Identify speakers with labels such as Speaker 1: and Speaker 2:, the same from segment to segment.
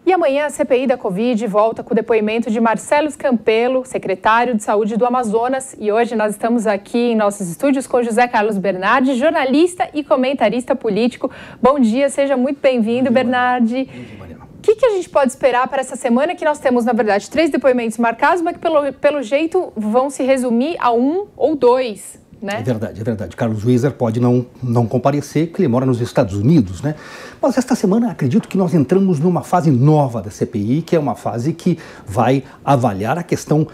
Speaker 1: E amanhã a CPI da Covid volta com o depoimento de Marcelo Campelo, secretário de Saúde do Amazonas. E hoje nós estamos aqui em nossos estúdios com José Carlos Bernardi, jornalista e comentarista político. Bom dia, seja muito bem-vindo, Bernardi. O que a gente pode esperar para essa semana? Que nós temos, na verdade, 3 depoimentos marcados, mas que pelo jeito vão se resumir a 1 ou 2. Né?
Speaker 2: É verdade. Carlos Wieser pode não comparecer, porque ele mora nos Estados Unidos, né? Mas esta semana acredito que nós entramos numa fase nova da CPI, que é uma fase que vai avaliar a questão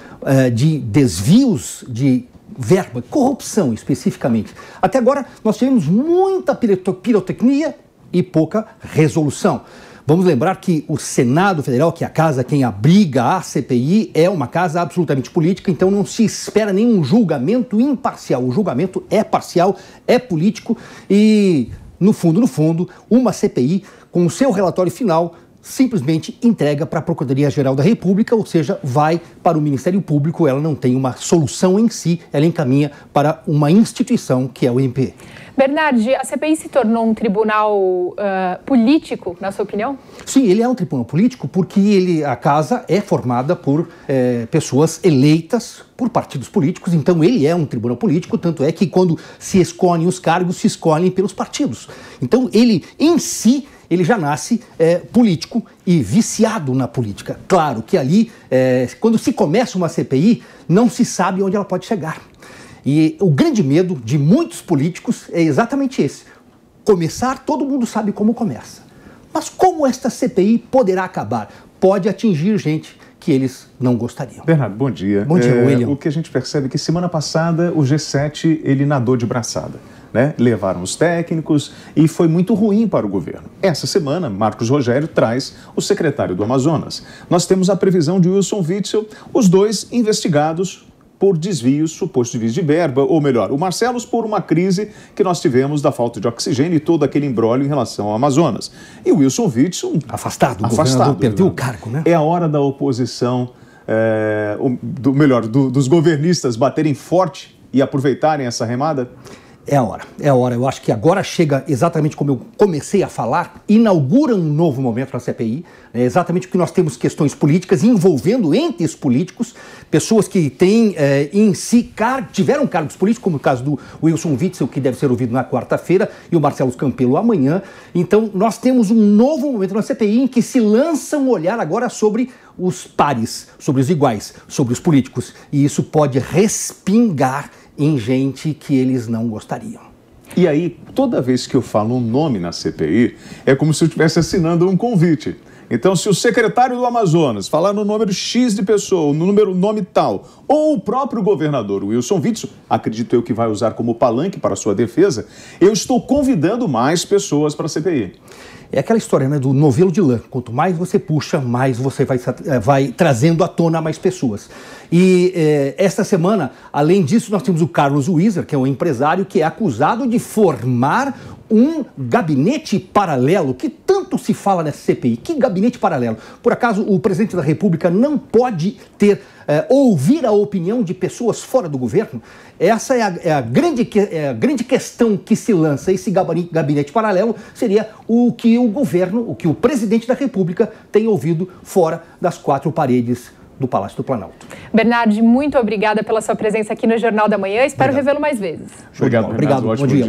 Speaker 2: de desvios de verba, corrupção especificamente. Até agora nós tivemos muita pirotecnia e pouca resolução. Vamos lembrar que o Senado Federal, que é a casa quem abriga a CPI, é uma casa absolutamente política, então não se espera nenhum julgamento imparcial. O julgamento é parcial, é político e, no fundo, uma CPI, com o seu relatório final, simplesmente entrega para a Procuradoria-Geral da República, ou seja, vai para o Ministério Público, ela não tem uma solução em si, ela encaminha para uma instituição que é o MP.
Speaker 1: Bernardi, a CPI se tornou um tribunal político, na sua opinião?
Speaker 2: Sim, ele é um tribunal político porque a casa é formada por pessoas eleitas por partidos políticos, então ele é um tribunal político, tanto é que quando se escolhem os cargos, se escolhem pelos partidos. Então ele, em si, ele já nasce político e viciado na política. Claro que ali, quando se começa uma CPI, não se sabe onde ela pode chegar. E o grande medo de muitos políticos é exatamente esse. Começar, todo mundo sabe como começa. Mas como esta CPI poderá acabar? Pode atingir gente que eles não gostariam.
Speaker 3: Bernardo, bom dia.
Speaker 2: Bom dia, William.
Speaker 3: O que a gente percebe é que semana passada o G7 ele nadou de braçada. Né? Levaram os técnicos e foi muito ruim para o governo. Essa semana, Marcos Rogério traz o secretário do Amazonas. Nós temos a previsão de Wilson Witzel, os dois investigados por desvios, supostos desvios de verba, ou melhor, o Marcelo por uma crise que nós tivemos da falta de oxigênio e todo aquele imbróglio em relação ao Amazonas. E o Wilson Witzel...
Speaker 2: Afastado, perdeu o cargo, né?
Speaker 3: É a hora da oposição, dos governistas baterem forte e aproveitarem essa remada?
Speaker 2: É a hora. Eu acho que agora chega exatamente como eu comecei a falar, inaugura um novo momento na CPI, exatamente porque nós temos questões políticas envolvendo entes políticos, pessoas que têm em si tiveram cargos políticos, como o caso do Wilson Witzel, que deve ser ouvido na quarta-feira, e o Marcelo Campelo amanhã. Então nós temos um novo momento na CPI em que se lança um olhar agora sobre os pares, sobre os iguais, sobre os políticos, e isso pode respingar em gente que eles não gostariam.
Speaker 3: E aí, toda vez que eu falo um nome na CPI, é como se eu estivesse assinando um convite. Então, se o secretário do Amazonas falar no número X de pessoa, no nome tal, ou o próprio governador Wilson Witzel, acredito eu que vai usar como palanque para a sua defesa, eu estou convidando mais pessoas para a CPI.
Speaker 2: É aquela história, né, do novelo de lã. Quanto mais você puxa, mais você vai trazendo à tona mais pessoas. E esta semana, além disso, nós temos o Carlos Wieser, que é um empresário que é acusado de formar um gabinete paralelo, que tanto se fala nessa CPI. Que gabinete paralelo? Por acaso o presidente da República não pode ouvir a opinião de pessoas fora do governo? Essa é a grande questão que se lança. Esse gabinete paralelo seria o que o presidente da República tem ouvido fora das 4 paredes do Palácio do Planalto.
Speaker 1: Bernardi, muito obrigada pela sua presença aqui no Jornal da Manhã. Espero revê-lo mais vezes.
Speaker 3: Obrigado.
Speaker 2: Bom dia.